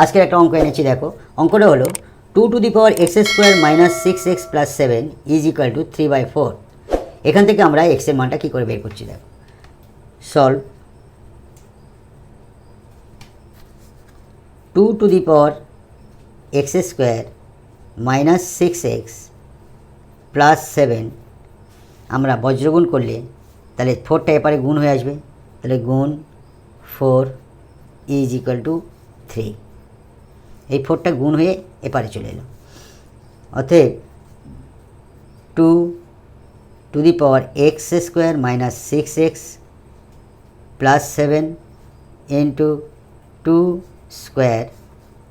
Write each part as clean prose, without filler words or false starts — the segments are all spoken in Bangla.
আজকের একটা অঙ্ক এনেছি, দেখো অঙ্কটা হলো 2x² - 6x + 7 = 3/4। এখান থেকে আমরা x এর মানটা কী করে বের করছি, দেখো সলভ 2x² - 6x + 7 আমরা বজ্রগুণ করলে তাহলে 4টা এপারে গুণ হয়ে আসবে, তাহলে গুণ 4 = 3। এই 4টা গুণ হয়ে এপারে চলে এলো। অতএব 2x² - 6x + 7 × 2²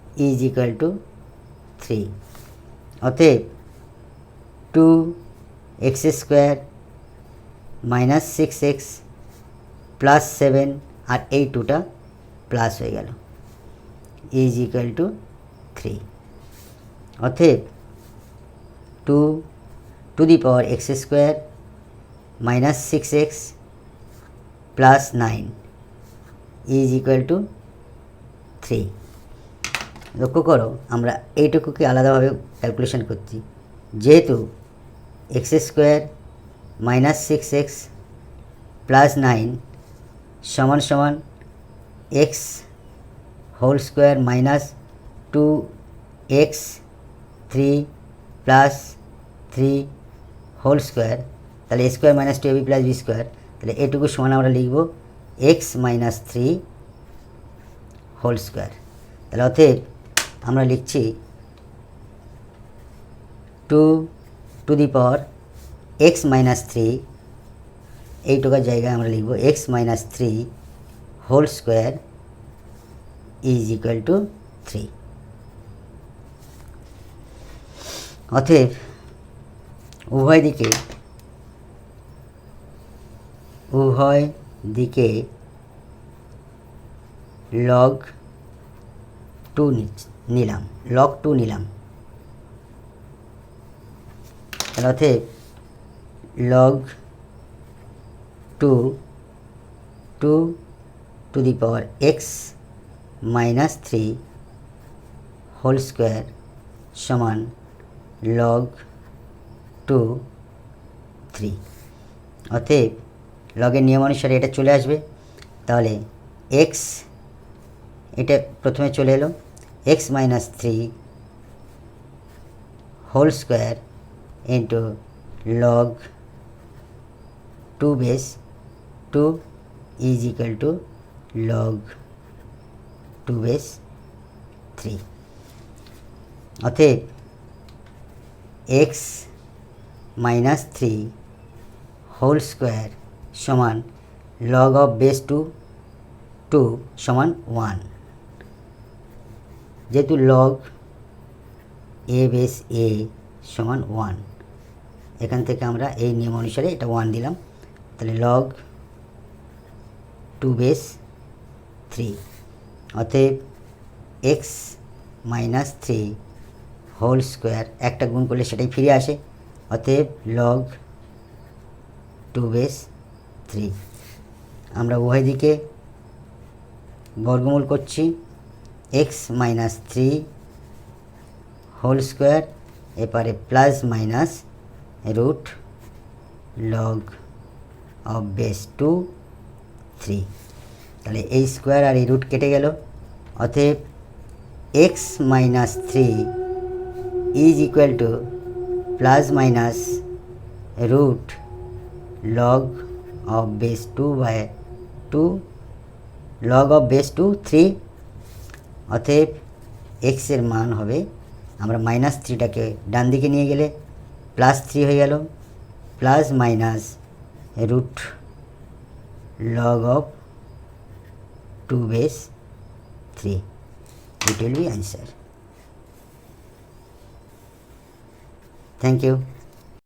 = 3। অতএব 2x² - 6x + 7 আর এই 2টা প্লাস হয়ে গেল = 3। অতএব 2x² - 6x + 9 = 3। লক্ষ্য করো আমরা এইটুকুকে আলাদাভাবে ক্যালকুলেশন করছি, যেহেতু x² - 6x + 9 = x² - 2x 3 + 3 whole square, তাহলে a² - 2ab + b², তাহলে এটুকু সমান আমরা লিখব x - 3 হোল স্কোয়ার। তাহলে অতএব আমরা লিখছি 2x - 3, এইটুকার জায়গায় আমরা লিখব x - 3 হোল স্কোয়ার = 3। অতএব উভয় দিকে log 2 নিলাম, তাহলে অতএব log 2x - 3 হোল স্কোয়ার সমান log 2 3। অতএব লগের নিয়ম অনুসারে এটা চলে আসবে, তাহলে x এটা প্রথমে চলে এলো x - 3 whole square into log 2 base 2 = log 2 base 3। অতএব x - 3 হোল স্কোয়ার সমান log of base 2 সমান 1, যেহেতু log a বেস a সমান 1, এখান থেকে আমরা এই নিয়ম অনুসারে এটা 1 দিলাম, তাহলে log 2 বেস 3। অতএব x - 3 হোল স্কোয়ার একটা গুণ করলে সেটাই ফিরে আসে, অতএব log 2 বেস 3। আমরা উভয় দিকে বর্গমূল করছি, x - 3 হোল স্কোয়ার এপারে plus minus root log of base 2 3, তাহলে এই স্কোয়ার আর এই রুট কেটে গেল। অতএব x - 3 = plus minus root log of base 2/2 log of base 2 3। অতএব x এর মান হবে, আমরা -3টাকে ডান দিকে নিয়ে গেলে +3 হয়ে গেল, plus minus root log of 2 base 3। It will be answer. Thank you.